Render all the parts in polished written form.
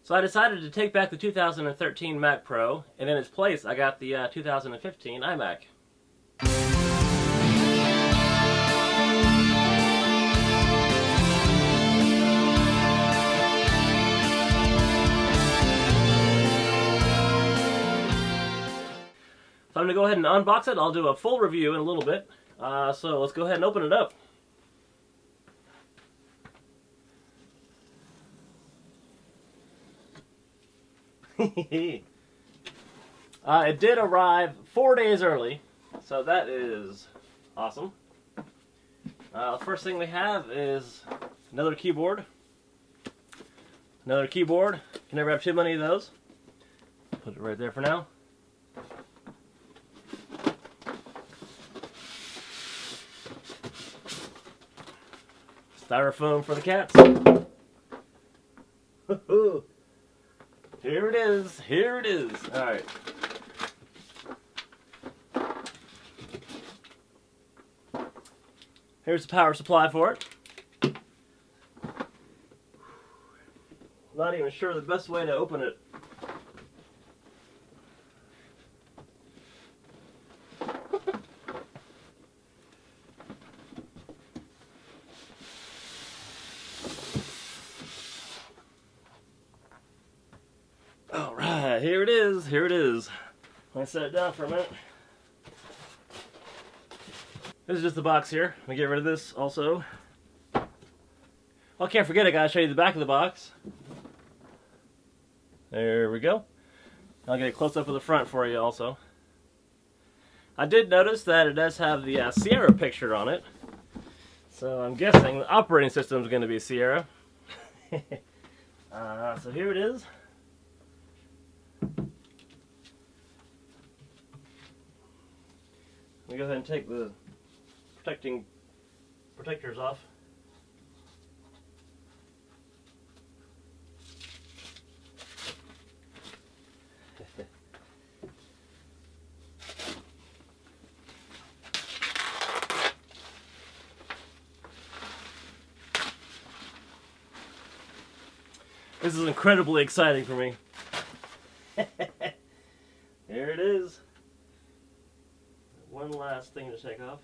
So I decided to take back the 2013 Mac Pro, and in its place I got the 2015 iMac. So I'm going to go ahead and unbox it. I'll do a full review in a little bit. So let's go ahead and open it up. It did arrive 4 days early, so that is awesome. The first thing we have is another keyboard. Another keyboard. You can never have too many of those. Put it right there for now. Styrofoam for the cats. Here it is. Here it is. All right. Here's the power supply for it. Not even sure the best way to open it. Alright, here it is. Here it is. Let me set it down for a minute. This is just the box here. Let me get rid of this also. Well, I can't forget, I gotta show you the back of the box. There we go. I'll get a close-up of the front for you also. I did notice that it does have the Sierra picture on it. So I'm guessing the operating system is going to be Sierra. So here it is. Let me go ahead and take the protectors off. This is incredibly exciting for me. Here it is. One last thing to take off.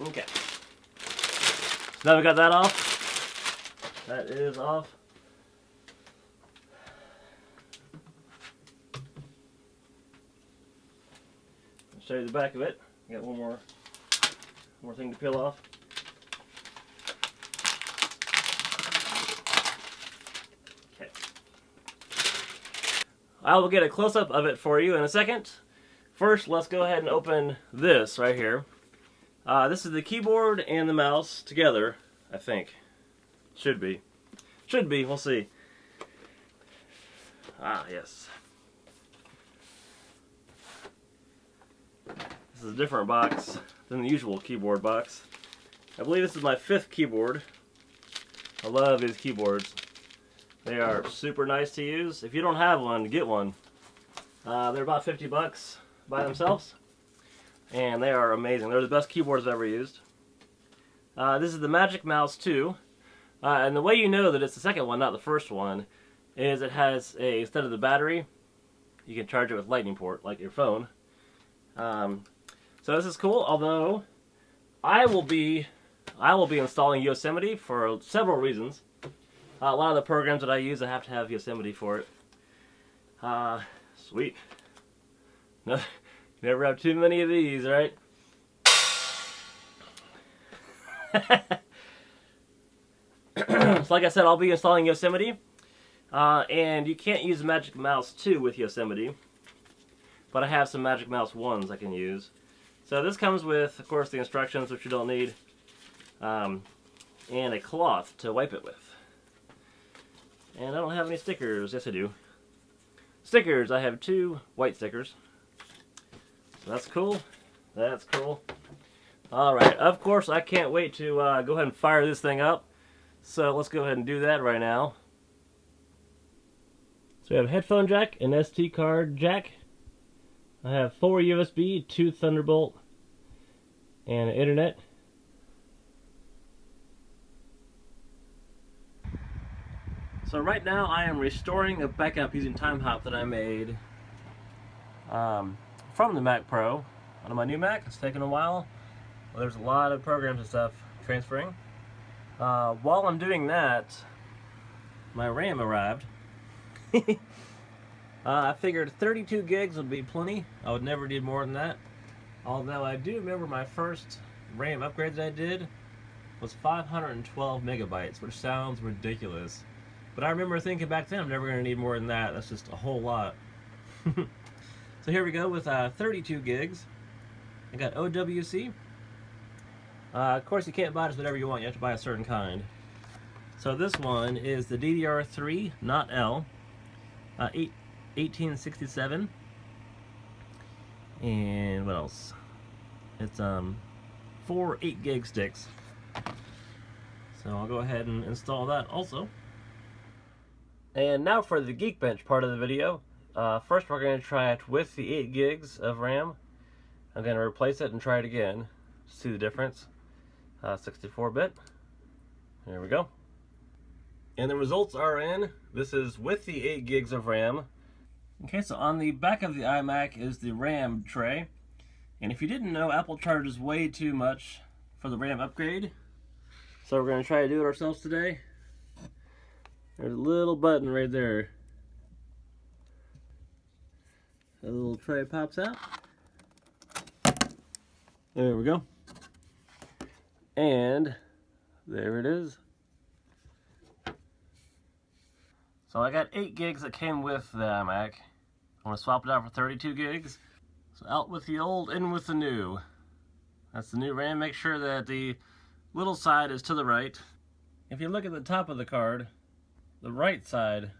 Okay. So now we got that off. That is off. I'll show you the back of it. Got one more thing to peel off. Okay. I will get a close-up of it for you in a second. First, let's go ahead and open this right here. This is the keyboard and the mouse together, I think. Should be. Should be, we'll see. Yes. This is a different box than the usual keyboard box. I believe this is my 5th keyboard. I love these keyboards. They are super nice to use. If you don't have one, get one. They're about 50 bucks by themselves. And they are amazing. They're the best keyboards I've ever used. This is the Magic Mouse 2. And the way you know that it's the second one, not the first one, is it has instead of the battery, you can charge it with lightning port, like your phone. So this is cool, although I will be installing Yosemite for several reasons. A lot of the programs that I use, I have to have Yosemite for it. Sweet. No. Never have too many of these, right? So like I said, I'll be installing Yosemite. And you can't use Magic Mouse 2 with Yosemite. But I have some Magic Mouse 1s I can use. So this comes with, of course, the instructions, which you don't need. And a cloth to wipe it with. And I don't have any stickers. Yes, I do. Stickers. I have 2 white stickers. That's cool. That's cool. Alright, of course I can't wait to go ahead and fire this thing up. So let's go ahead and do that right now. So we have a headphone jack, an SD card jack, I have 4 USB, 2 Thunderbolt, and an internet. So right now I am restoring a backup using Timehop that I made from the Mac Pro on my new Mac. It's taken a while. Well, there's a lot of programs and stuff transferring. While I'm doing that, my RAM arrived. I figured 32 gigs would be plenty. I would never need more than that. Although I do remember my first RAM upgrade that I did was 512 megabytes, which sounds ridiculous. But I remember thinking back then, I'm never going to need more than that. That's just a whole lot. So here we go with 32 gigs. I got OWC. Of course, you can't buy just whatever you want. You have to buy a certain kind. So this one is the DDR3, not L. 1867. And what else? It's 4 8 gig sticks. So I'll go ahead and install that also. And now for the Geekbench part of the video. First we're going to try it with the 8 gigs of RAM. I'm going to replace it and try it again. See the difference. 64-bit. There we go. And the results are in. This is with the 8 gigs of RAM. Okay, so on the back of the iMac is the RAM tray. And if you didn't know, Apple charges way too much for the RAM upgrade. So we're going to try to do it ourselves today. There's a little button right there. A little tray pops out. There we go. And there it is. So I got 8 gigs that came with the iMac. I want to swap it out for 32 gigs. So out with the old, in with the new. That's the new RAM. Make sure that the little side is to the right. If you look at the top of the card, the right side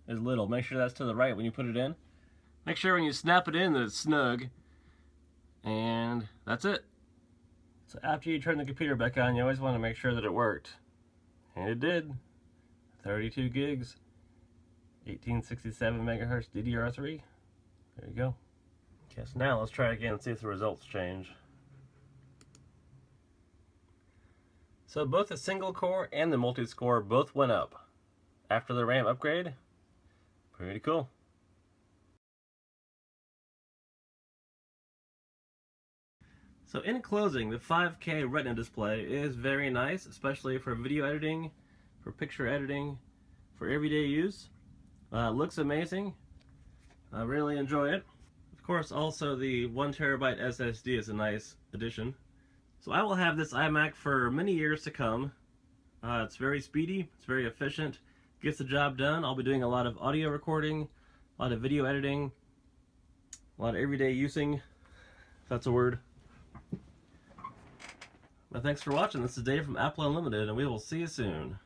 is little. Make sure that's to the right when you put it in. Make sure when you snap it in that it's snug. And that's it. So after you turn the computer back on, you always want to make sure that it worked. And it did. 32 gigs. 1867 megahertz DDR3. There you go. Okay, so now let's try again and see if the results change. So both the single core and the multi-score both went up after the RAM upgrade. Pretty cool. So in closing, the 5K Retina display is very nice, especially for video editing, for picture editing, for everyday use. Looks amazing. I really enjoy it. Of course, also the 1TB SSD is a nice addition. So I will have this iMac for many years to come. It's very speedy, it's very efficient, gets the job done. I'll be doing a lot of audio recording, a lot of video editing, a lot of everyday using, if that's a word. But thanks for watching. This is Dave from Apple Unlimited, and we will see you soon.